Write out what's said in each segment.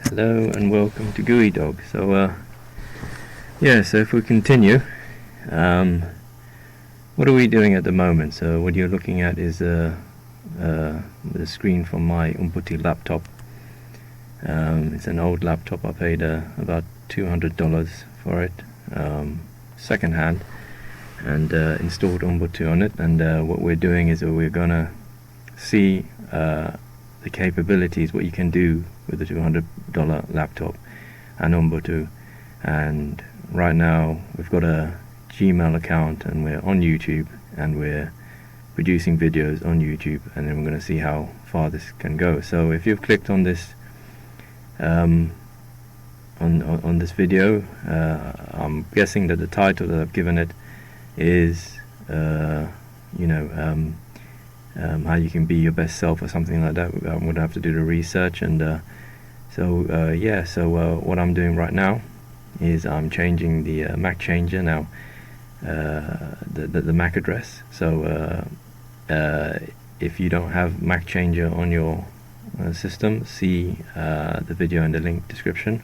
Hello and welcome to GUI Dog. So if we continue, what are we doing at the moment? So what you're looking at is the screen from my Ubuntu laptop. It's an old laptop. I paid about $200 for it, second hand, and installed Ubuntu on it. And what we're doing is we're gonna see the capabilities, what you can do with the $200 laptop and Ubuntu. And right now we've got a Gmail account and we're on YouTube and we're producing videos on YouTube, and then we're going to see how far this can go. So if you've clicked on this on this video, I'm guessing that the title that I've given it is how you can be your best self or something like that. I would have to do the research. And what I'm doing right now is I'm changing the MAC changer now, the MAC address. So if you don't have MAC changer on your system, see the video in the link description.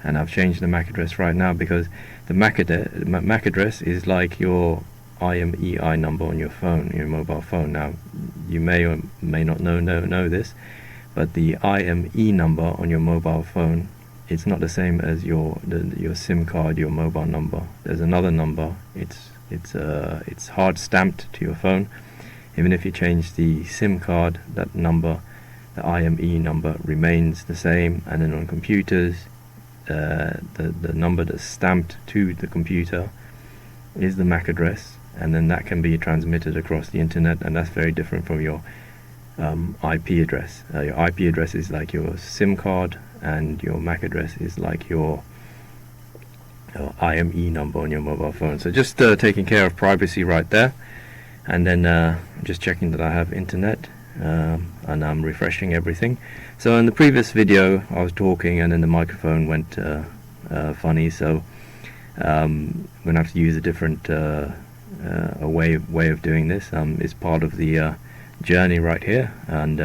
And I've changed the MAC address right now because the MAC address is like your IMEI number on your phone, your mobile phone. Now you may or may not know this, but the IME number on your mobile phone, it's not the same as your SIM card, your mobile number. There's another number. It's hard stamped to your phone. Even if you change the SIM card, that number, the IME number, remains the same. And then on computers, the number that's stamped to the computer is the MAC address, and then that can be transmitted across the internet, and that's very different from your IP address. Your IP address is like your SIM card, and your MAC address is like your IME number on your mobile phone. So just taking care of privacy right there, and then just checking that I have internet, and I'm refreshing everything. So in the previous video I was talking and then the microphone went funny, so I'm going to have to use a different way of doing this. It's part of the journey right here, and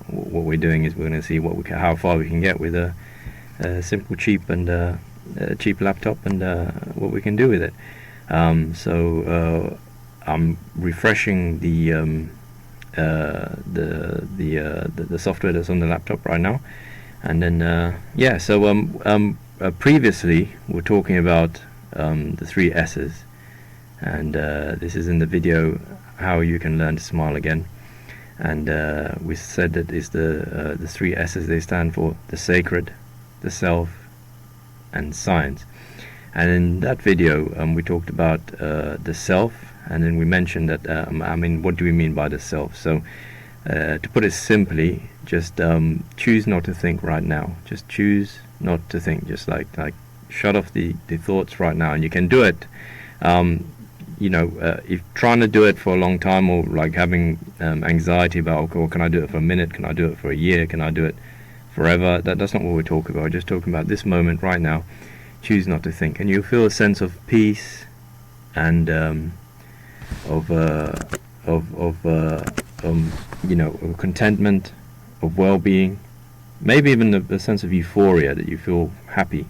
what we're doing is we're going to see how far we can get with a simple, cheap laptop, and what we can do with it. I'm refreshing the software that's on the laptop right now, and then previously we're talking about the 3 S's, and this is in the video how you can learn to smile again. And we said that is the 3 S's. They stand for the sacred, the self, and science. And in that video we talked about the self, and then we mentioned that what do we mean by the self? So to put it simply, just choose not to think right now. Just choose not to think. Just like shut off the thoughts right now. And you can do it if trying to do it for a long time, or like having anxiety about, okay, well, can I do it for a minute, can I do it for a year, can I do it forever? That's not what we're talking about. We're just talking about this moment right now. Choose not to think, and you'll feel a sense of peace and of contentment, of well-being, maybe even the sense of euphoria, that you feel happy.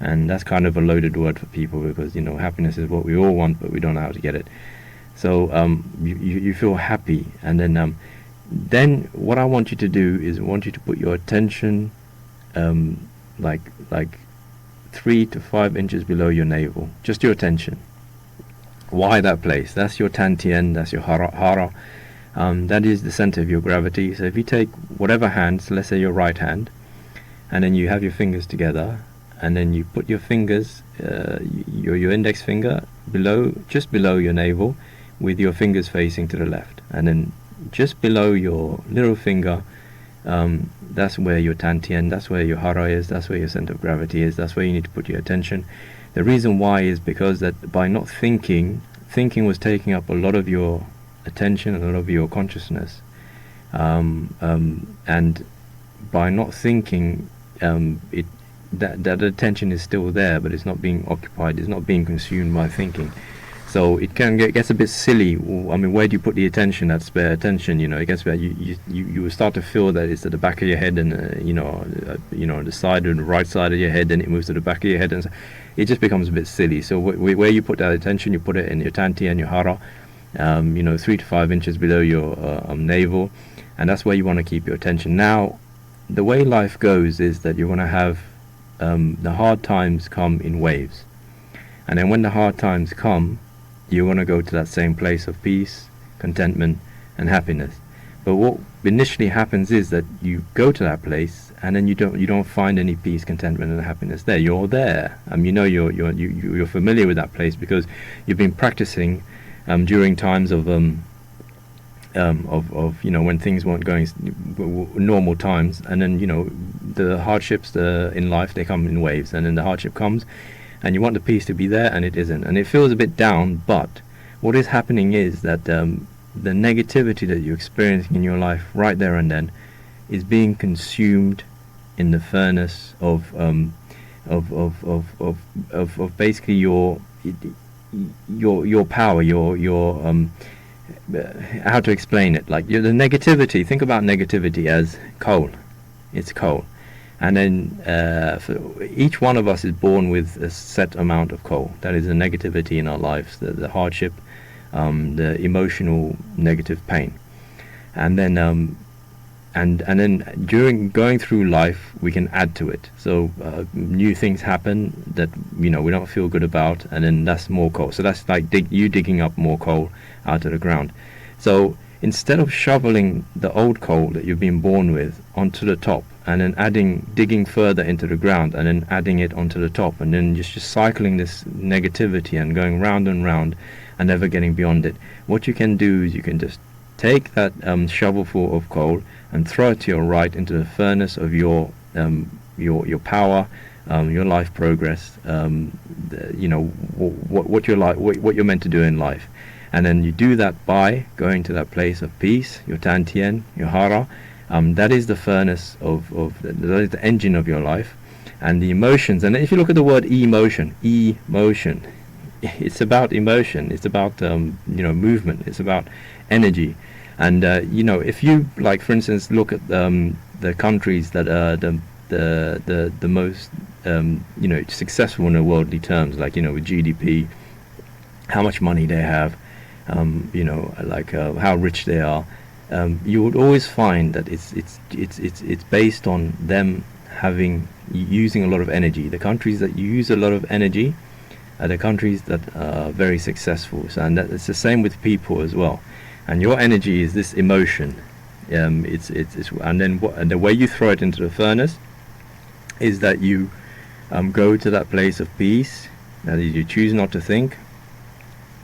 And that's kind of a loaded word for people, because happiness is what we all want, but we don't know how to get it. So you feel happy, and then what I want you to do is I want you to put your attention like 3 to 5 inches below your navel. Just your attention. Why that place? That's your tantien, that's your hara. That is the center of your gravity. So if you take whatever hand, so let's say your right hand, and then you have your fingers together, and then you put your fingers, your index finger just below your navel, with your fingers facing to the left, and then just below your little finger, that's where your tantien, that's where your hara is, that's where your center of gravity is, that's where you need to put your attention. The reason why is because that by not thinking was taking up a lot of your attention and a lot of your consciousness, and by not thinking, that attention is still there, but it's not being occupied, it's not being consumed by thinking. So it gets a bit silly. I mean, where do you put the attention, that spare attention? It gets where you will start to feel that it's at the back of your head, and the side or the right side of your head, then it moves to the back of your head, and it just becomes a bit silly. So where you put that attention, you put it in your tanti and your hara, 3 to 5 inches below your navel, and that's where you want to keep your attention. Now, the way life goes is that you're going to have the hard times come in waves, and then when the hard times come, you want to go to that same place of peace, contentment, and happiness. But what initially happens is that you go to that place, and then you don't find any peace, contentment, and happiness there. You're there, you're familiar with that place because you've been practicing during times of when things weren't going normal times, and then the hardships in life, they come in waves, and then the hardship comes, and you want the peace to be there, and it isn't, and it feels a bit down. But what is happening is that the negativity that you're experiencing in your life right there and then is being consumed in the furnace of basically your power, your how to explain it? Like the negativity. Think about negativity as coal. It's coal. And then each one of us is born with a set amount of coal. That is the negativity in our lives, the hardship, the emotional negative pain. And then then during going through life, we can add to it. So new things happen that we don't feel good about, and then that's more coal. So that's like you digging up more coal out of the ground. So instead of shoveling the old coal that you've been born with onto the top, and then digging further into the ground, and then adding it onto the top, and then just cycling this negativity and going round and round and never getting beyond it, what you can do is you can just take that shovelful of coal and throw it to your right into the furnace of your power, your life progress, what you're meant to do in life. And then you do that by going to that place of peace, your tantien, your hara. That is the furnace that is the engine of your life, and the emotions. And if you look at the word emotion, it's about emotion. It's about movement. It's about energy. And if you, like, for instance, look at the countries that are the most successful in the worldly terms, like with GDP, how much money they have, how rich they are. You would always find that it's based on them using a lot of energy. The countries that use a lot of energy are the countries that are very successful. So, and it's the same with people as well. And your energy is this emotion. And then the way you throw it into the furnace is that you go to that place of peace. That is, you choose not to think,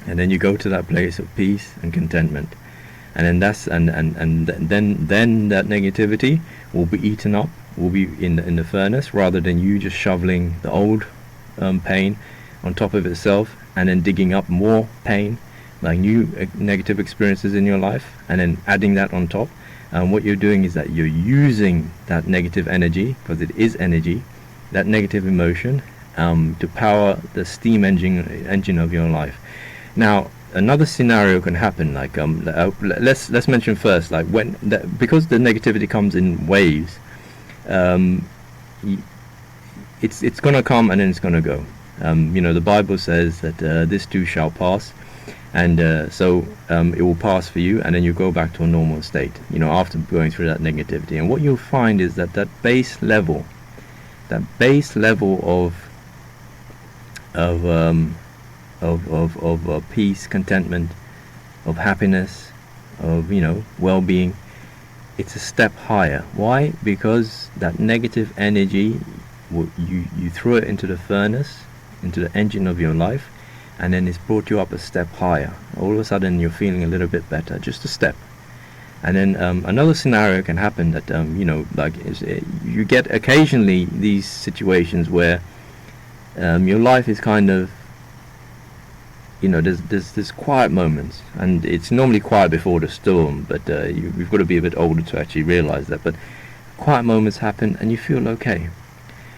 and then you go to that place of peace and contentment. And then then that negativity will be eaten up, will be in the furnace, rather than you just shoveling the old pain on top of itself, and then digging up more pain, like new negative experiences in your life, and then adding that on top. And what you're doing is that you're using that negative energy, because it is energy, that negative emotion, to power the steam engine of your life. Now, another scenario can happen, like let's mention first, like because the negativity comes in waves, it's gonna come and then it's gonna go. The Bible says that this too shall pass, and so it will pass for you, and then you go back to a normal state, after going through that negativity. And what you'll find is that base level of peace, contentment, of happiness, of well-being, it's a step higher. Why? Because that negative energy, you throw it into the furnace, into the engine of your life, and then it's brought you up a step higher. All of a sudden you're feeling a little bit better, just a step. And then another scenario can happen that you get occasionally these situations where your life is kind of, there's quiet moments, and it's normally quiet before the storm, but you've got to be a bit older to actually realize that. But quiet moments happen and you feel okay.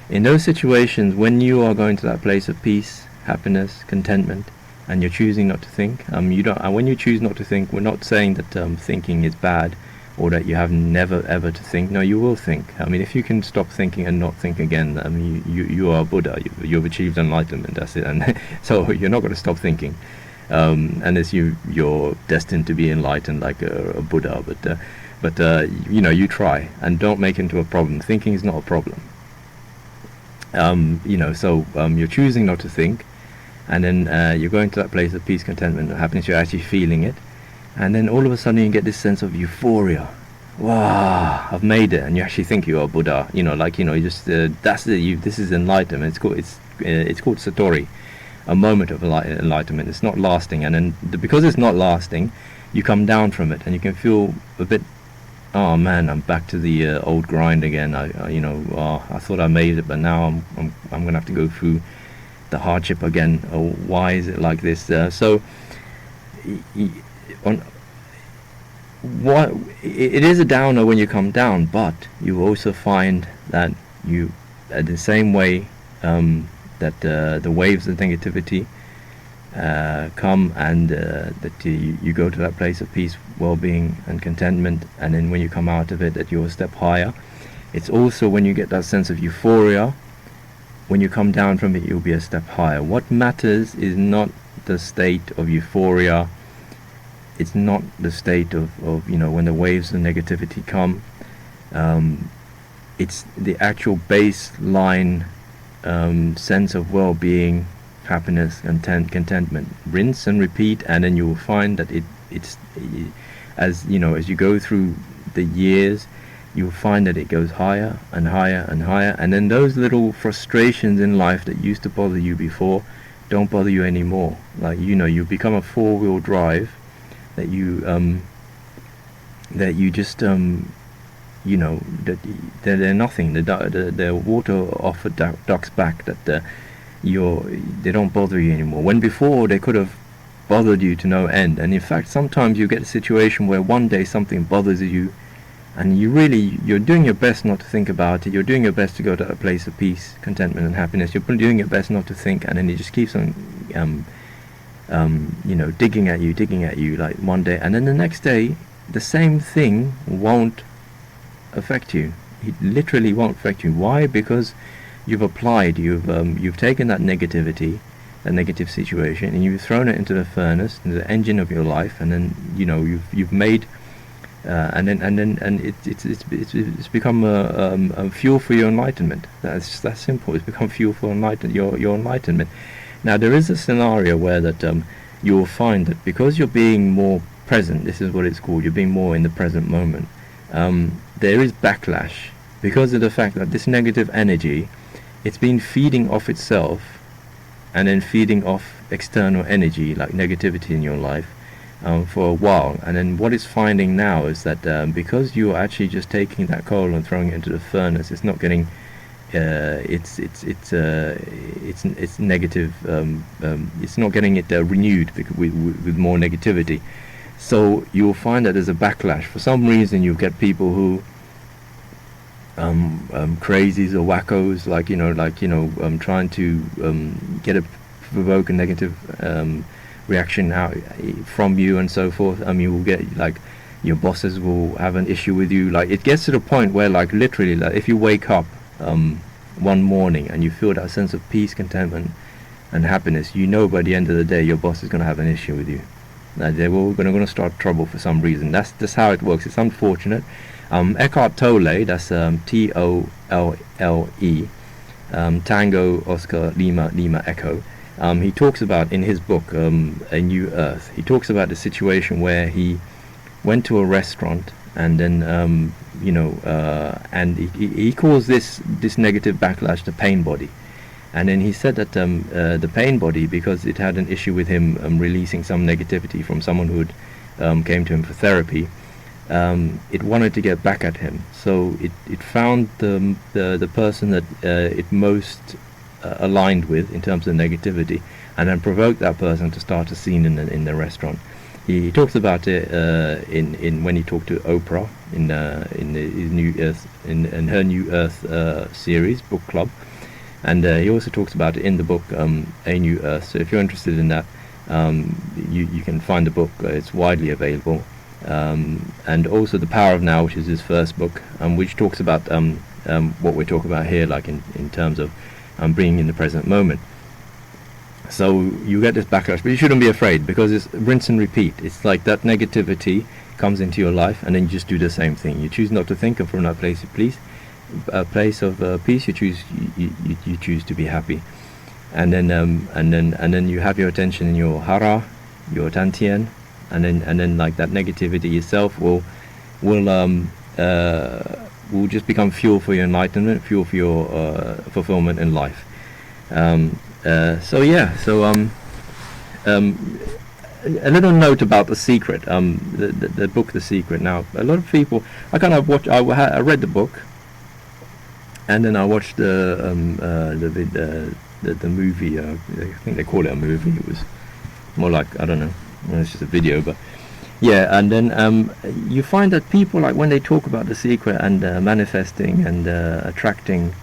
In those situations, when you are going to that place of peace, happiness, contentment, and you're choosing not to think. You don't. And when you choose not to think, we're not saying that thinking is bad, or that you have never ever to think. No, you will think. I mean, if you can stop thinking and not think again, I mean, you are Buddha. You've achieved enlightenment. That's it. And so you're not going to stop thinking. Unless you're destined to be enlightened like a Buddha. But you know, you try and don't make it into a problem. Thinking is not a problem. You know, so you're choosing not to think, and then you're going to that place of peace, contentment, and happiness. You're actually feeling it, and then all of a sudden you get this sense of euphoria. Wow, I've made it, and you actually think you are Buddha. You know, like, you know, you just that's it. This is enlightenment. It's called satori, a moment of enlightenment. It's not lasting, and then because it's not lasting, you come down from it, and you can feel a bit. Oh man, I'm back to the old grind again. You know, I thought I made it, but now I'm gonna have to go through the hardship again. Oh, why is it like this? So, what it is a downer when you come down, but you also find that you, the same way that the waves of negativity come, and that you go to that place of peace, well-being and contentment, and then when you come out of it, that you're a step higher. It's also when you get that sense of euphoria, when you come down from it, you'll be a step higher. What matters is not the state of euphoria. It's not the state of you know, when the waves of negativity come. It's the actual baseline sense of well-being, happiness and contentment. Rinse and repeat, and then you will find that it's as you know, as you go through the years, you'll find that it goes higher and higher and higher, and then those little frustrations in life that used to bother you before don't bother you anymore. Like, you know, you become a four-wheel drive, that you just you know, that they're nothing. The water off a duck's back, that they don't bother you anymore, when before they could have bothered you to no end. And in fact, sometimes you get a situation where one day something bothers you, and you're doing your best not to think about it. You're doing your best to go to a place of peace, contentment and happiness. You're doing your best not to think, and then it just keeps on you know, digging at you like one day, and then the next day the same thing won't affect you. It literally won't affect you. Why? Because you've applied, you've taken that negativity, a negative situation, and you've thrown it into the furnace, into the engine of your life, and then, you know, you've made and it's become a fuel for your enlightenment. That's simple. It's become fuel for your enlightenment. Now, there is a scenario where that you will find that because you're being more present, this is what it's called, you're being more in the present moment, there is backlash because of the fact that this negative energy, it's been feeding off itself and then feeding off external energy like negativity in your life for a while. And then what it's finding now is that because you're actually just taking that coal and throwing it into the furnace, it's not getting it's negative. It's not getting it renewed with more negativity. So you'll find that there's a backlash. For some reason, you'll get people who crazies or wackos, trying to provoke a negative reaction out from you and so forth. You will get your bosses will have an issue with you. It gets to the point where literally, if you wake up one morning and you feel that sense of peace, contentment and happiness, by the end of the day your boss is going to have an issue with you. They're all going to start trouble for some reason. That's just how it works. It's unfortunate. Eckhart Tolle, that's Tolle, Tango Oscar Lima Echo, he talks about in his book A New Earth, he talks about the situation where he went to a restaurant and then and he calls this negative backlash the pain body. And then he said that the pain body, because it had an issue with him releasing some negativity from someone who had came to him for therapy, it wanted to get back at him. So it found the person that it most aligned with in terms of negativity, and then provoked that person to start a scene in the restaurant. He talks about it in when he talked to Oprah in his New Earth in her New Earth series book club. And he also talks about it in the book A New Earth. So if you're interested in that, You can find the book. It's widely available. And also The Power of Now, which is his first book, which talks about what we're talking about here, like in terms of being in the present moment. So you get this backlash, but you shouldn't be afraid, because it's rinse and repeat. It's like that negativity comes into your life, and then you just do the same thing. You choose not to think, and from that place of peace, you choose to be happy, and then you have your attention in your hara, your tantien, and then like that negativity itself will just become fuel for your enlightenment, fuel for your fulfillment in life. A little note about The Secret, the book The Secret. Now, a lot of people, I read the book, and then I watched the movie. I think they call it a movie. It was more like, I don't know, it's just a video, but yeah. And then you find that people, like when they talk about The Secret and manifesting and attracting,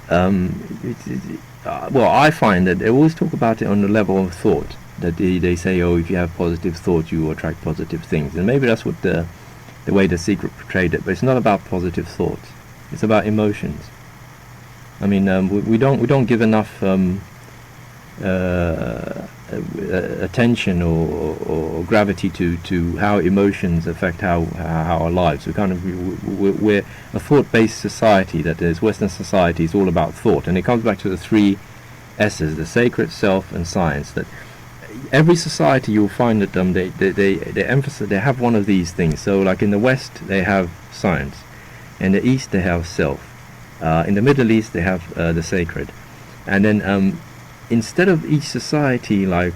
well, I find that they always talk about it on the level of thought. That they say, oh, if you have positive thoughts, you will attract positive things, and maybe that's what the way The Secret portrayed it. But it's not about positive thoughts; it's about emotions. I mean, we don't give enough attention or gravity to how emotions affect how our lives. We're a thought-based society. That is, Western society is all about thought, and it comes back to the three S's: the sacred, self, and science. That every society, you'll find that they emphasize, they have one of these things. So, like in the West, they have science; in the East, they have self; in the Middle East, they have the sacred. And then instead of each society like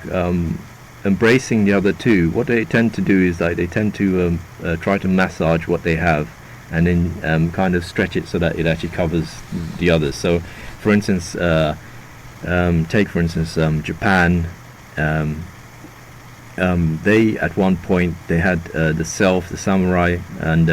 embracing the other two, what they tend to do is like they tend to try to massage what they have, and then kind of stretch it so that it actually covers the others. So, for instance, take for instance Japan. They at one point they had the self, the samurai, and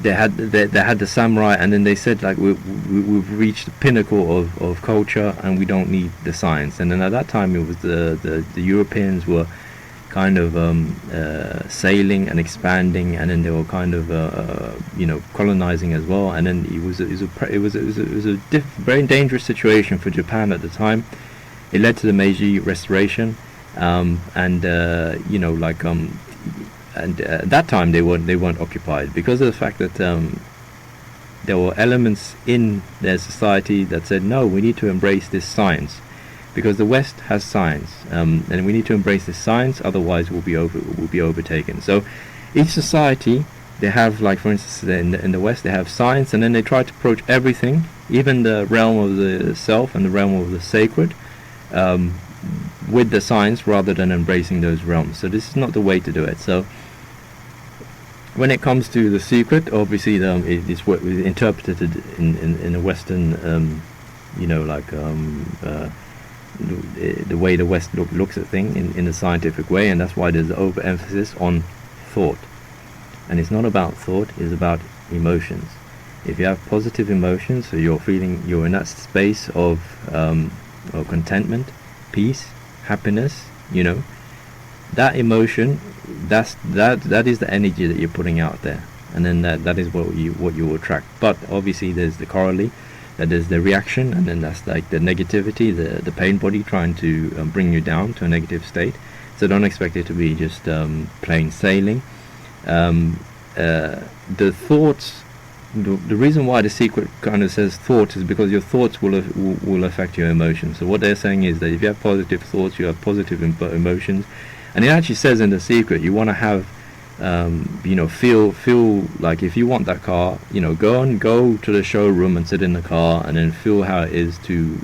they had the samurai, and then they said like we've reached the pinnacle of culture, and we don't need the science. And then at that time it was the Europeans were kind of sailing and expanding, and then they were kind of colonizing as well. And then it was a very dangerous situation for Japan at the time. It led to the Meiji Restoration, and at that time they weren't occupied, because of the fact that there were elements in their society that said, no, we need to embrace this science, because the West has science, and we need to embrace this science, otherwise we'll be overtaken. So each society, they have, like for instance in the West, they have science, and then they try to approach everything, even the realm of the self and the realm of the sacred, with the science, rather than embracing those realms. So this is not the way to do it. So when it comes to The Secret, obviously it's interpreted in a Western, the way the West looks at things in a scientific way, and that's why there's overemphasis on thought. And it's not about thought; it's about emotions. If you have positive emotions, so you're in that space of contentment, peace, happiness, that emotion, that is the energy that you're putting out there, and then that is what you attract. But obviously there's the corollary, that is the reaction, and then that's like the negativity, the pain body trying to bring you down to a negative state. So don't expect it to be just plain sailing. The thoughts, the reason why The Secret kind of says thoughts is because your thoughts will affect your emotions. So what they're saying is that if you have positive thoughts, you have positive emotions. And it actually says in The Secret, you want to have feel like, if you want that car, go to the showroom and sit in the car, and then feel how it is to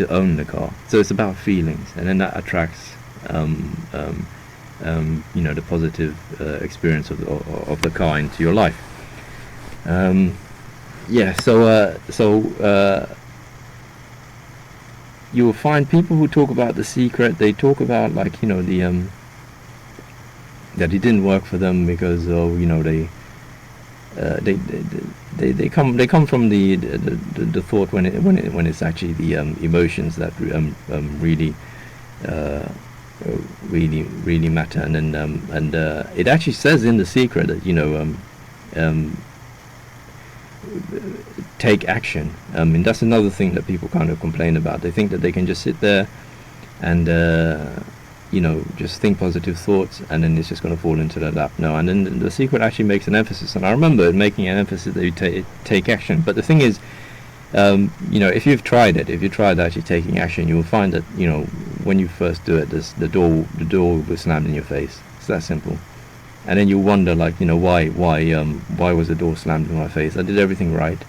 own the car. So it's about feelings, and then that attracts the positive experience of the car into your life. You will find people who talk about The Secret, they talk about like that it didn't work for them because they come from the thought when it's actually the emotions that really uh, really matter. And then it actually says in The Secret that um, take action. And that's another thing that people kind of complain about. They think that they can just sit there and just think positive thoughts, and then it's just going to fall into their lap. No, and then The Secret actually makes an emphasis, and I remember making an emphasis that you take action. But the thing is, if you've tried actually taking action, you will find that when you first do it, the door will be slammed in your face. It's that simple. And then you wonder, like, why was the door slammed in my face? I did everything right,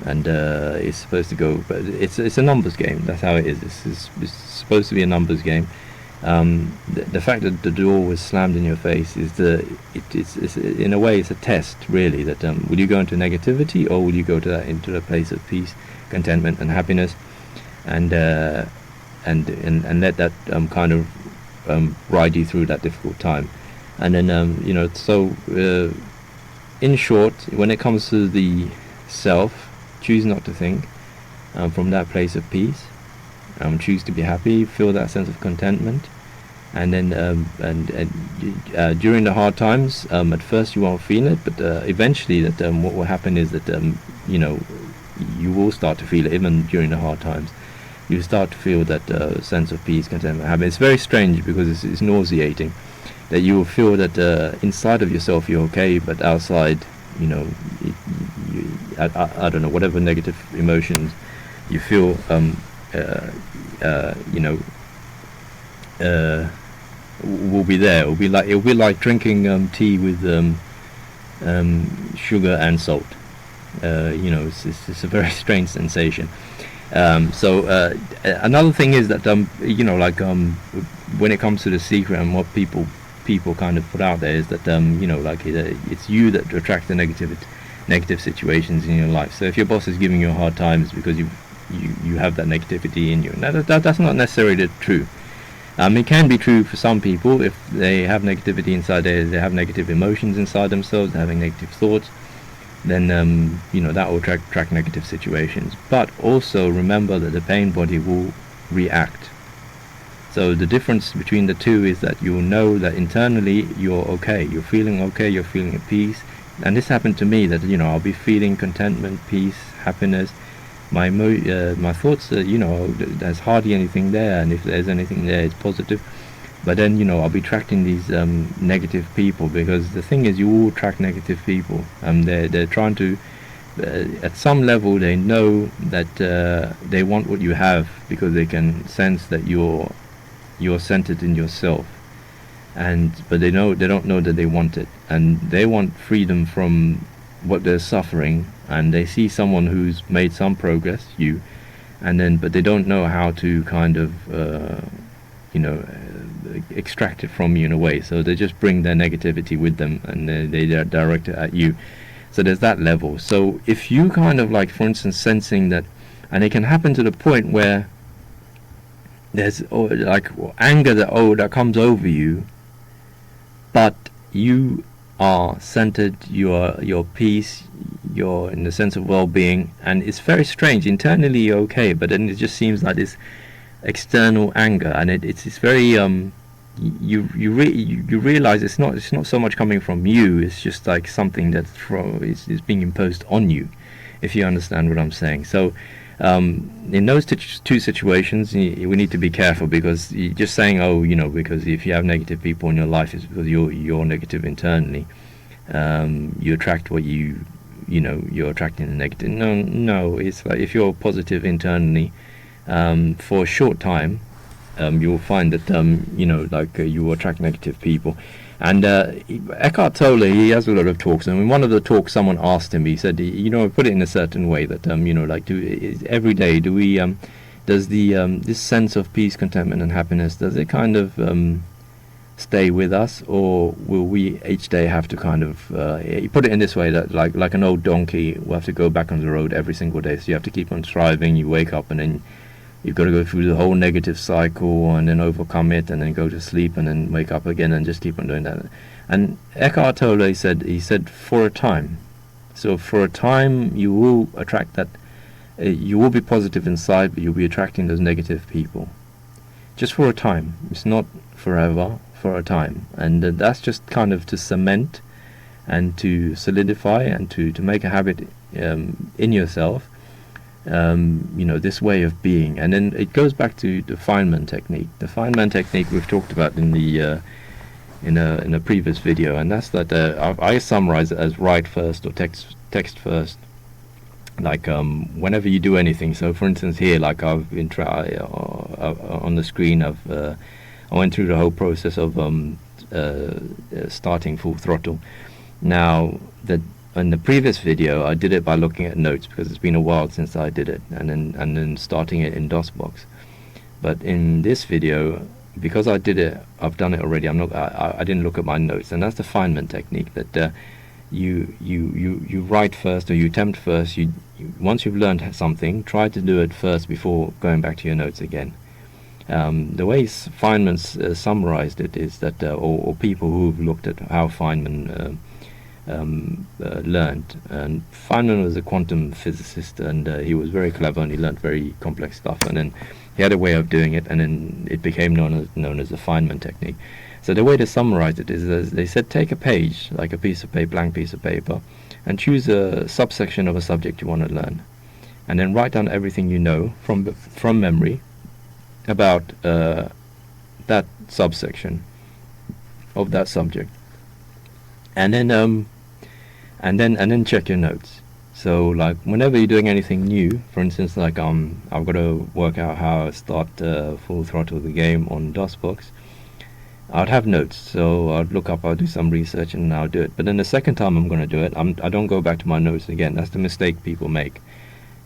and it's supposed to go, but it's a numbers game. That's how it is. It's supposed to be a numbers game. The fact that the door was slammed in your face is it's in a way it's a test, really, that will you go into negativity, or will you go into a place of peace, contentment, and happiness, and let that kind of ride you through that difficult time. And then so in short, when it comes to the self, choose not to think from that place of peace. Choose to be happy, feel that sense of contentment, and then during the hard times, at first you won't feel it, but eventually what will happen is that you will start to feel it. Even during the hard times, you start to feel that sense of peace, contentment, happiness. It's very strange, because it's nauseating that you will feel that inside of yourself you're okay, but outside, I don't know, whatever negative emotions you feel, will be there. It'll be like drinking tea with sugar and salt. It's a very strange sensation. So another thing is that when it comes to The Secret, and what people kind of put out there, is that it's you that attract the negative situations in your life. So if your boss is giving you a hard time, it's because you have that negativity in you. And that's not necessarily true. It can be true for some people if they have negativity inside they have negative emotions inside themselves, having negative thoughts. Then that will attract negative situations. But also remember that the pain body will react. So the difference between the two is that you'll know that internally you're okay, you're feeling at peace. And this happened to me, that I'll be feeling contentment, peace, happiness. My thoughts, there's hardly anything there, and if there's anything there, it's positive. But then I'll be attracting these negative people, because the thing is, you will attract negative people. They're trying to, at some level, they know that they want what you have, because they can sense that you're centered in yourself, but they don't know that they want it, and they want freedom from what they're suffering, and they see someone who's made some progress, but they don't know how to kind of extract it from you in a way. So they just bring their negativity with them, and they direct it at you. So there's that level. So if you kind of, like, for instance, sensing that, and it can happen to the point where there's anger that comes over you, but you are centered, your peace, you're in the sense of well-being, and it's very strange. Internally you're okay, but then it just seems like this external anger, and it's very you realize it's not so much coming from you. It's just like something that's is being imposed on you, if you understand what I'm saying. So in those two situations, we need to be careful, because you're just saying, because if you have negative people in your life, it's because you're negative internally. You attract what you're attracting the negative. No, it's like if you're positive internally, for a short time, you'll find that you attract negative people. And Eckhart Tolle, he has a lot of talks, and in one of the talks someone asked him, he said, put it in a certain way, that every day does this sense of peace, contentment, and happiness, does it kind of stay with us, or will we each day have to kind of he put it in this way, that like an old donkey, we'll have to go back on the road every single day. So you have to keep on striving. You wake up, and then You've got to go through the whole negative cycle and then overcome it and then go to sleep and then wake up again and just keep on doing that. And Eckhart Tolle said for a time. So for a time you will attract that. You will be positive inside, but you'll be attracting those negative people. Just for a time. It's not forever. For a time. And that's just kind of to cement and to solidify and to make a habit in yourself. This way of being. And then it goes back to the Feynman technique. The Feynman technique we've talked about in the in a previous video, and that's that I summarize it as write first or text first. Like whenever you do anything. So for instance here, like I've been on the screen, I went through the whole process of starting Full Throttle. Now that in the previous video I did it by looking at notes, because it's been a while since I did it, and then starting it in DOSBox. But in this video, because I've done it already. I didn't look at my notes, and that's the Feynman technique. That you write first, or you attempt first. Once you've learned something, try to do it first before going back to your notes again. The way Feynman summarized it is that, or people who've looked at how Feynman learned. And Feynman was a quantum physicist, and he was very clever, and he learned very complex stuff. And then he had a way of doing it, and then it became known as the Feynman technique. So the way to summarize it is, they said, take a page, like a piece of paper, blank piece of paper, and choose a subsection of a subject you want to learn, and then write down everything you know from memory about that subsection of that subject, and then check your notes. So like whenever you're doing anything new, for instance, like I've got to work out how to start Full Throttle the game on DOSBox, I'd have notes, so I'll do some research and I'll do it. But then the second time I'm going to do it, I don't go back to my notes again. That's the mistake people make.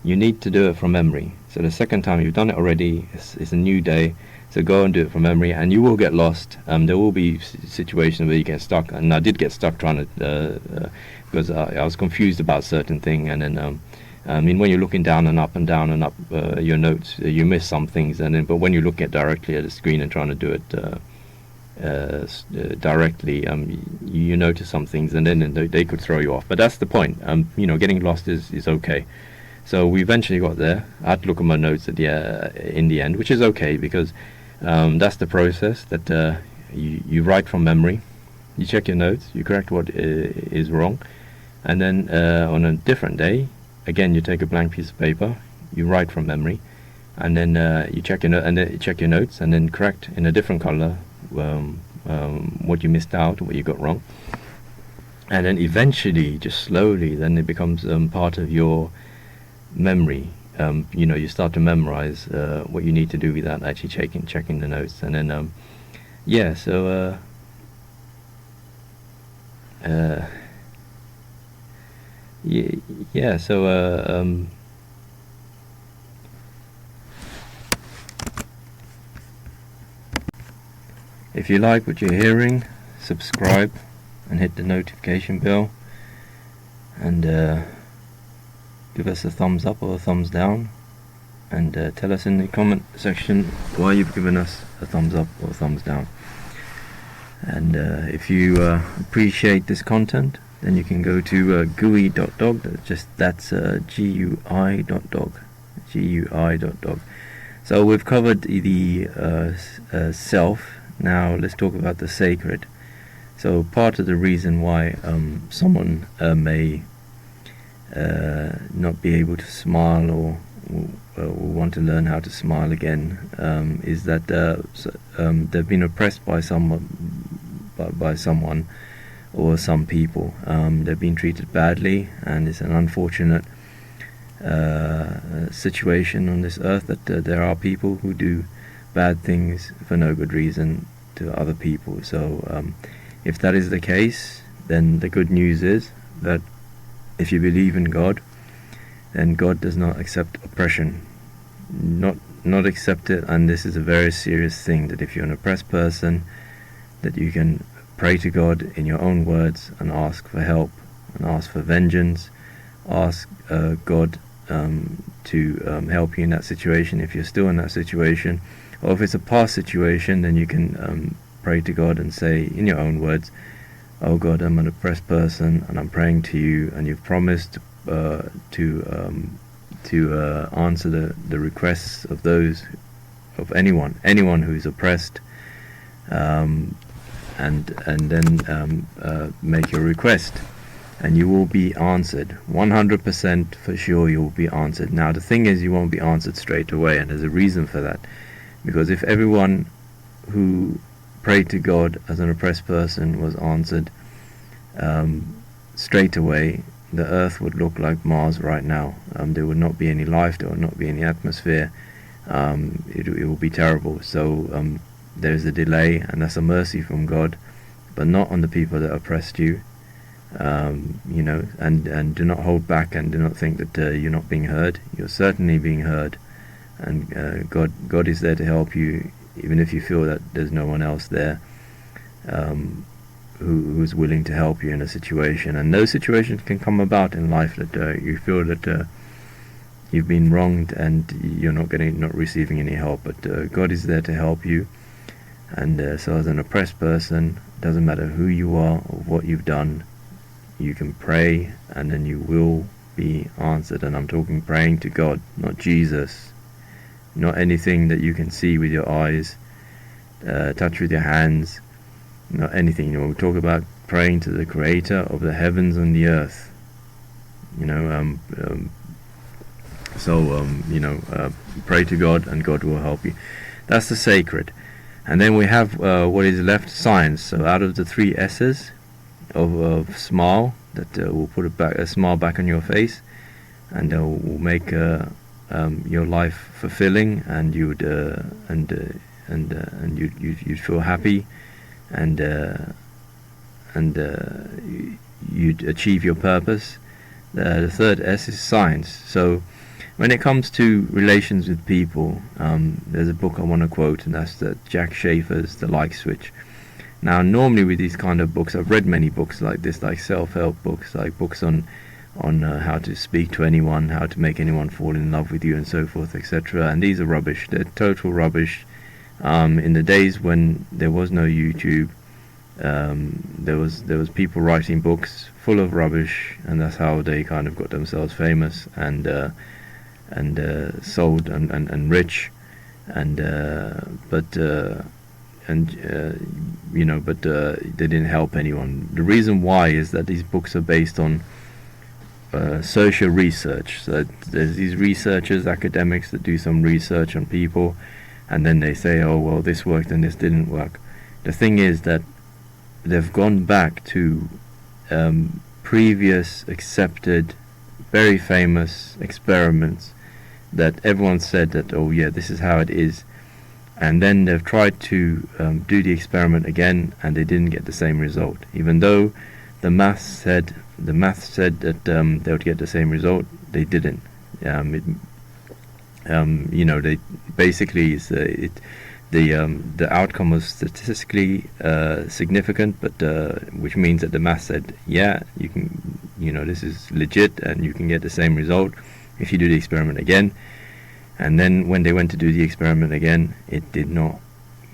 You need to do it from memory. So the second time you've done it already, it's a new day, so go and do it from memory, and you will get lost. There will be situations where you get stuck, and I did get stuck trying to, because I was confused about certain thing, and then when you're looking down and up your notes, you miss some things, but when you're looking directly at the screen and trying to do it directly, you notice some things, and then they could throw you off. But that's the point. Getting lost is okay. So we eventually got there. I had to look at my notes in the end, which is okay, because that's the process. That you write from memory, you check your notes, you correct what is wrong, and then on a different day, again you take a blank piece of paper, you write from memory, and then you check your notes, and then correct in a different color what you missed out, what you got wrong, and then eventually, just slowly, then it becomes part of your memory. You start to memorize what you need to do without actually checking the notes, and then if you like what you're hearing, subscribe and hit the notification bell, and give us a thumbs up or a thumbs down, and tell us in the comment section why you've given us a thumbs up or a thumbs down. And if you appreciate this content, then you can go to GUI.dog. That's GUI.dog. GUI.dog. So we've covered the self. Now let's talk about the sacred. So part of the reason why someone may not be able to smile, or want to learn how to smile again, is that they've been oppressed by someone or some people. They've been treated badly, and it's an unfortunate situation on this earth that there are people who do bad things for no good reason to other people. So if that is the case, then the good news is that if you believe in God, then God does not accept oppression. Not accept it. And this is a very serious thing, that if you're an oppressed person, that you can pray to God in your own words and ask for help and ask for vengeance. Ask God help you in that situation if you're still in that situation. Or if it's a past situation, then you can pray to God and say in your own words, "Oh God, I'm an oppressed person, and I'm praying to you, and you've promised to answer the requests of anyone who is oppressed, and then make your request, and you will be answered. 100% for sure you will be answered." Now the thing is, you won't be answered straight away, and there's a reason for that, because if everyone who prayed to God as an oppressed person was answered straight away, the earth would look like Mars right now. There would not be any life, there would not be any atmosphere. It will be terrible. So there's a delay, and that's a mercy from God, but not on the people that oppressed you. And do not hold back, and do not think that you're not being heard. You're certainly being heard, and God is there to help you, even if you feel that there's no one else there who's willing to help you in a situation. And those situations can come about in life that you feel that you've been wronged and you're not receiving any help, but God is there to help you. And so as an oppressed person, doesn't matter who you are or what you've done, you can pray, and then you will be answered. And I'm talking praying to God, not Jesus, not anything that you can see with your eyes, touch with your hands, not anything. We talk about praying to the Creator of the heavens and the earth. Pray to God, and God will help you. That's the sacred. And then we have what is left, science. So out of the 3 S's of smile, that will put a smile back on your face, and will make your life fulfilling, and you'd feel happy, and you'd achieve your purpose. The 3rd S is science. So when it comes to relations with people, there's a book I want to quote, and that's Jack Schaefer's The Like Switch. Now, normally with these kind of books, I've read many books like this, like self-help books, like books on how to speak to anyone, how to make anyone fall in love with you, and so forth, etc. And these are rubbish. They're total rubbish. In the days when there was no YouTube, there was people writing books full of rubbish, and that's how they kind of got themselves famous and sold and rich, but they didn't help anyone. The reason why is that these books are based on social research. So there's these researchers, academics, that do some research on people, and then they say, oh well, this worked and this didn't work. The thing is that they've gone back to previous accepted, very famous experiments that everyone said that, oh yeah, this is how it is, and then they've tried to do the experiment again, and they didn't get the same result, even though the math said that they would get the same result. They didn't. They basically the outcome was statistically significant, but which means that the math said, yeah, you can, this is legit, and you can get the same result if you do the experiment again. And then when they went to do the experiment again, it did not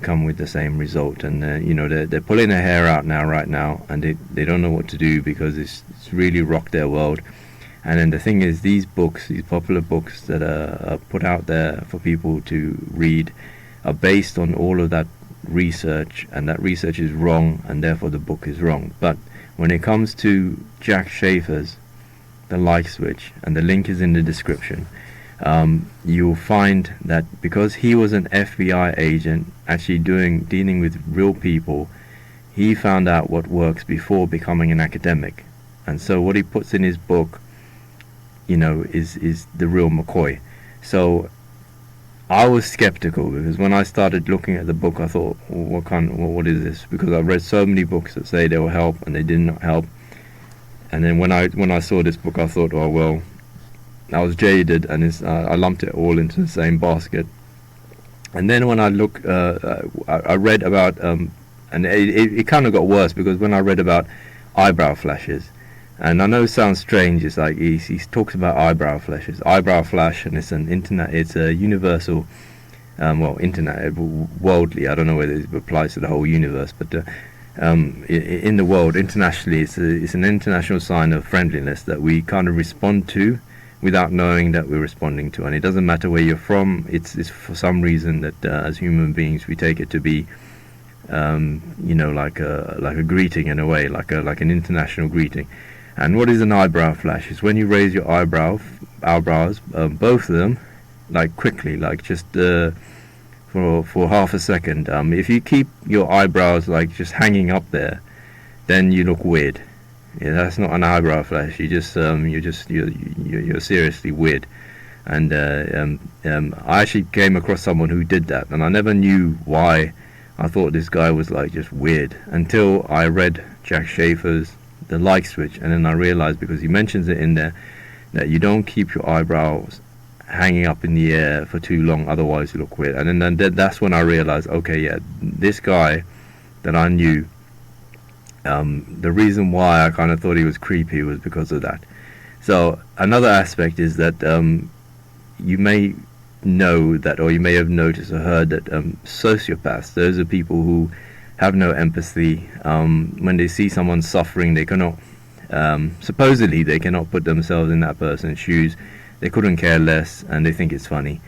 come with the same result. And they're pulling their hair out right now, and they don't know what to do, because it's really rocked their world. And then the thing is, these popular books that are put out there for people to read, are based on all of that research, and that research is wrong, and therefore the book is wrong. But when it comes to Jack Schaefer's The Like Switch, and the link is in the description, you'll find that because he was an FBI agent actually dealing with real people, he found out what works before becoming an academic. And so what he puts in his book, is the real McCoy. So I was skeptical, because when I started looking at the book, I thought, what is this? Because I've read so many books that say they will help, and they did not help. And then when I saw this book, I thought, oh well, I was jaded, and I lumped it all into the same basket. And then when I read about, and it kind of got worse, because when I read about eyebrow flashes, And I know it sounds strange. It's like he talks about eyebrow flash. It's eyebrow flash, and it's an internet. It's a universal, well, internet, worldly. I don't know whether it applies to the whole universe, but in the world, internationally, it's an international sign of friendliness that we kind of respond to without knowing that we're responding to. And it doesn't matter where you're from. It's for some reason that as human beings we take it to be, like a greeting in a way, like an international greeting. And what is an eyebrow flash? It's when you raise your eyebrows, both of them, like quickly, like just for half a second. If you keep your eyebrows like just hanging up there, then you look weird. Yeah, that's not an eyebrow flash. You're seriously weird. And I actually came across someone who did that, and I never knew why. I thought this guy was like just weird until I read Jack Schaefer's The Like Switch, and then I realized, because he mentions it in there, that you don't keep your eyebrows hanging up in the air for too long, otherwise you look weird. And then that's when I realized, okay, yeah, this guy that I knew, the reason why I kind of thought he was creepy was because of that. So another aspect is that you may know that, or you may have noticed or heard that sociopaths, those are people who have no empathy. When they see someone suffering, they cannot, supposedly they cannot put themselves in that person's shoes. They couldn't care less, and they think it's funny.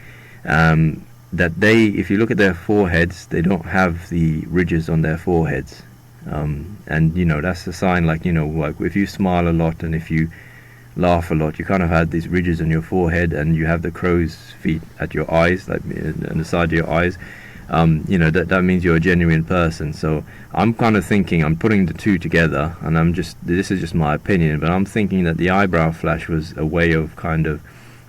That if you look at their foreheads, they don't have the ridges on their foreheads. And that's a sign, like if you smile a lot and if you laugh a lot, you kind of have these ridges on your forehead, and you have the crow's feet at your eyes, like on the side of your eyes. That means you're a genuine person. So I'm kind of thinking, I'm putting the two together, and this is just my opinion, but I'm thinking that the eyebrow flash was a way of kind of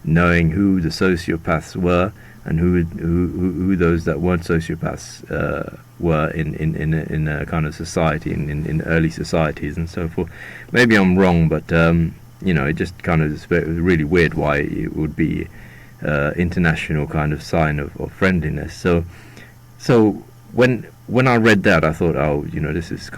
knowing who the sociopaths were, and who those that weren't sociopaths were in a kind of society, in early societies and so forth. Maybe I'm wrong, but it just kind of it was really weird why it would be international kind of sign of friendliness. So when I read that, I thought,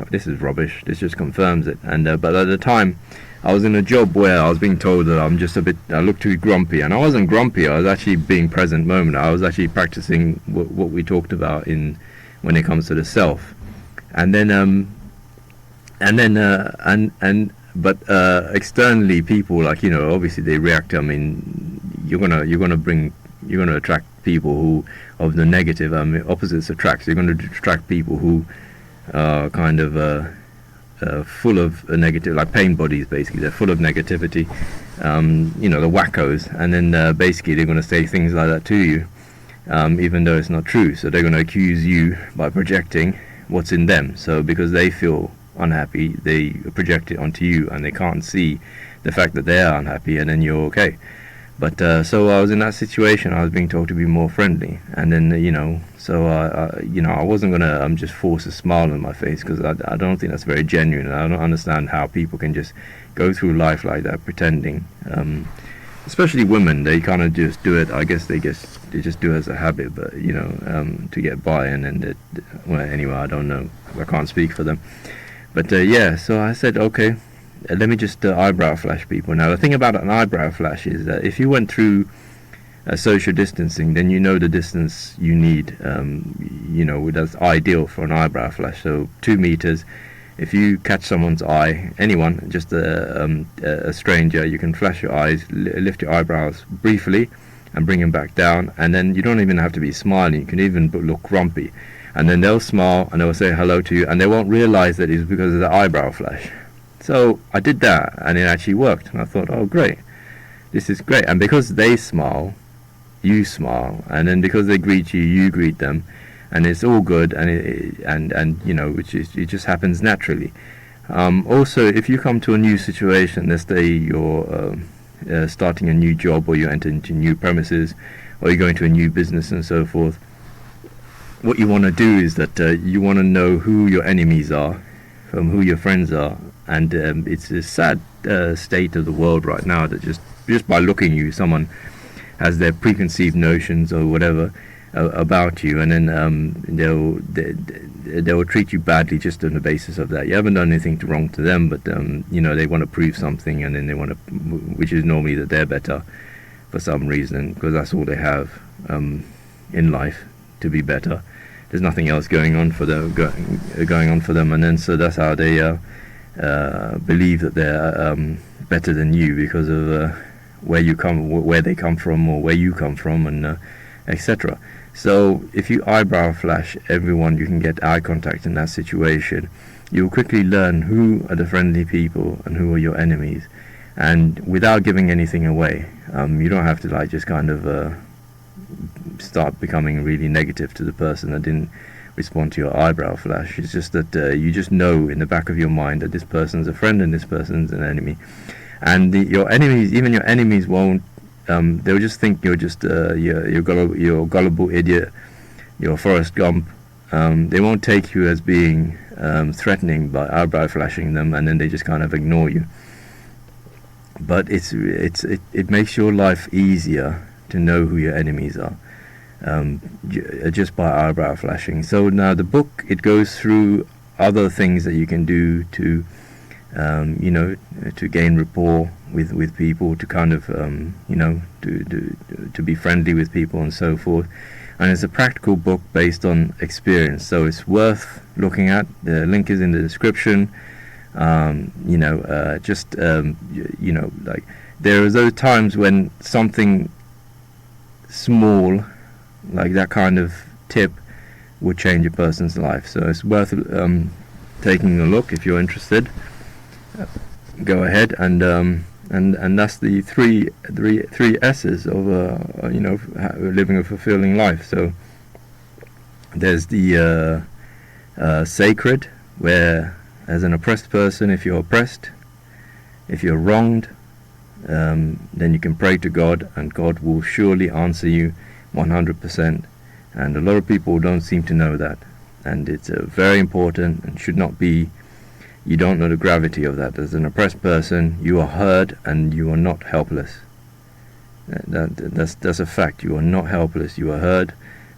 this is rubbish. This just confirms it. And but at the time, I was in a job where I was being told that I look too grumpy, and I wasn't grumpy. I was actually being present moment. I was actually practicing what we talked about when it comes to the self. But externally, people, like, obviously they react. I mean, you're gonna attract people who of the negative. I mean, opposites attract. So you're going to attract people who are kind of full of negative, like pain bodies. Basically, they're full of negativity. The wackos, and then basically they're going to say things like that to you, even though it's not true. So they're going to accuse you by projecting what's in them. So because they feel unhappy, they project it onto you, and they can't see the fact that they are unhappy, and then you're okay. But so I was in that situation. I was being told to be more friendly, and then I wasn't gonna just force a smile on my face, because I don't think that's very genuine. And I don't understand how people can just go through life like that, pretending. Especially women, they kind of just do it. I guess they just do it as a habit, but to get by. And then anyway, I don't know. I can't speak for them. But so I said, okay, let me just eyebrow flash people. Now, the thing about an eyebrow flash is that if you went through social distancing, then you know the distance you need. That's ideal for an eyebrow flash. So 2 meters. If you catch someone's eye, anyone, just a stranger, you can flash your eyes, lift your eyebrows briefly, and bring them back down. And then you don't even have to be smiling. You can even look grumpy. And then they'll smile and they'll say hello to you, and they won't realize that it's because of the eyebrow flash. So I did that, and it actually worked. And I thought, oh, great, this is great. And because they smile, you smile, and then because they greet you, you greet them, and it's all good. And it just happens naturally. Also, if you come to a new situation, let's say you're starting a new job, or you enter into new premises, or you're going to a new business and so forth, what you want to do is that you want to know who your enemies are from who your friends are. And it's a sad state of the world right now that just by looking at you, someone has their preconceived notions or whatever, about you, and then they will treat you badly just on the basis of that. You haven't done anything wrong to them, but they want to prove something, and then they want to, which is normally that they're better for some reason, because that's all they have in life, to be better. There's nothing else going on for them, and then so that's how they believe that they're better than you because of where they come from, or where you come from, and etc. So if you eyebrow flash everyone, you can get eye contact in that situation. You'll quickly learn who are the friendly people and who are your enemies, and without giving anything away. You don't have to just kind of start becoming really negative to the person that didn't respond to your eyebrow flash. It's just that you just know in the back of your mind that this person's a friend and this person's an enemy. And your enemies won't. They'll just think you're just you're gullible idiot. You're Forrest Gump. They won't take you as being threatening by eyebrow flashing them, and then they just kind of ignore you. But it makes your life easier to know who your enemies are, just by eyebrow flashing. So now the book, it goes through other things that you can do to to gain rapport with people, to kind of to be friendly with people and so forth. And it's a practical book based on experience, so it's worth looking at. The link is in the description. Like there are those times when something small like that kind of tip would change a person's life, so it's worth taking a look. If you're interested, go ahead, and that's the three S's of living a fulfilling life. So there's the sacred, where as an oppressed person, if you're oppressed, if you're wronged, then you can pray to God, and God will surely answer you 100%. And a lot of people don't seem to know that, and it's very important, and should not be. You don't know the gravity of that. As an oppressed person, you are heard, and you are not helpless. That's a fact. You are not helpless. You are heard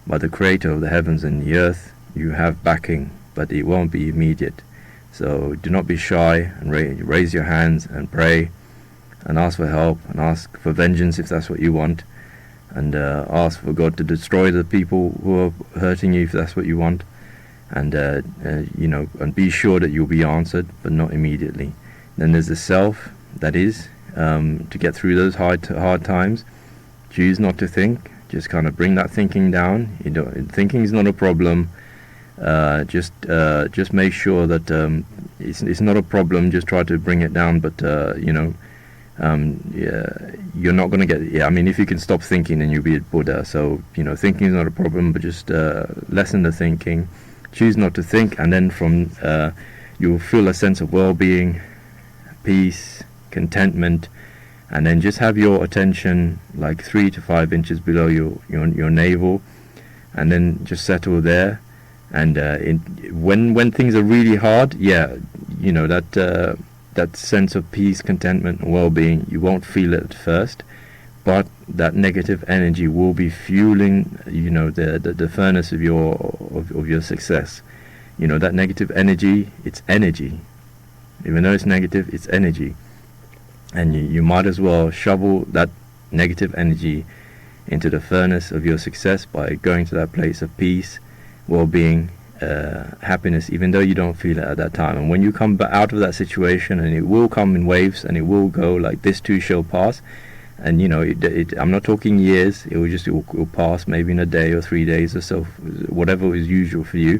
by the Creator of the heavens and the earth. You have backing, but it won't be immediate. So do not be shy, and raise your hands and pray, and ask for help, and ask for vengeance if that's what you want, and ask for God to destroy the people who are hurting you if that's what you want, and and be sure that you'll be answered, but not immediately. Then there's the self, that is, to get through those hard times, choose not to think. Just kind of bring that thinking down. Thinking is not a problem. Just make sure that it's not a problem. Just try to bring it down, but you're not going to get. Yeah, I mean, if you can stop thinking, then you'll be a Buddha. So thinking is not a problem, but just lessen the thinking. Choose not to think, and then from you'll feel a sense of well-being, peace, contentment, and then just have your attention like 3 to 5 inches below your navel, and then just settle there. And when things are really hard, that sense of peace, contentment, and well-being, you won't feel it at first, but that negative energy will be fueling the furnace of your success. That negative energy, it's energy. Even though it's negative, it's energy, and you might as well shovel that negative energy into the furnace of your success by going to that place of peace, well-being, happiness, even though you don't feel it at that time. And when you come out of that situation, and it will come in waves, and it will go like this too shall pass. And I'm not talking years. It will pass maybe in a day or 3 days or so, whatever is usual for you.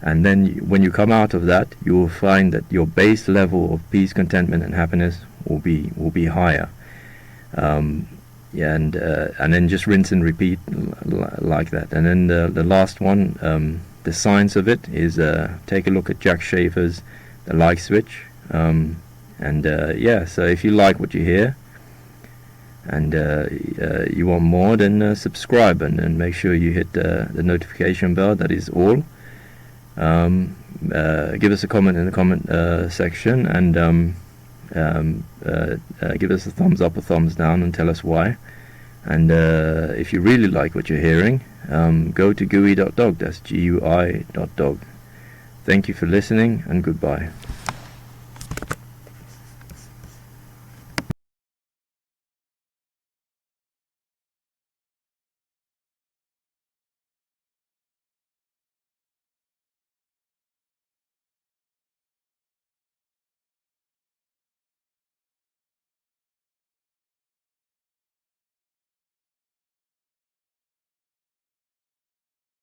And then when you come out of that, you will find that your base level of peace, contentment, and happiness will be higher. And then just rinse and repeat like that. And then the last one, the science of it is take a look at Jack Schaefer's The Like Switch. So if you like what you hear, and you want more, then subscribe, and then make sure you hit the notification bell. That is all. Give us a comment in the comment section, and give us a thumbs up or thumbs down, and tell us why. And if you really like what you're hearing, go to gui.dog. That's GUI.dog. Thank you for listening, and goodbye.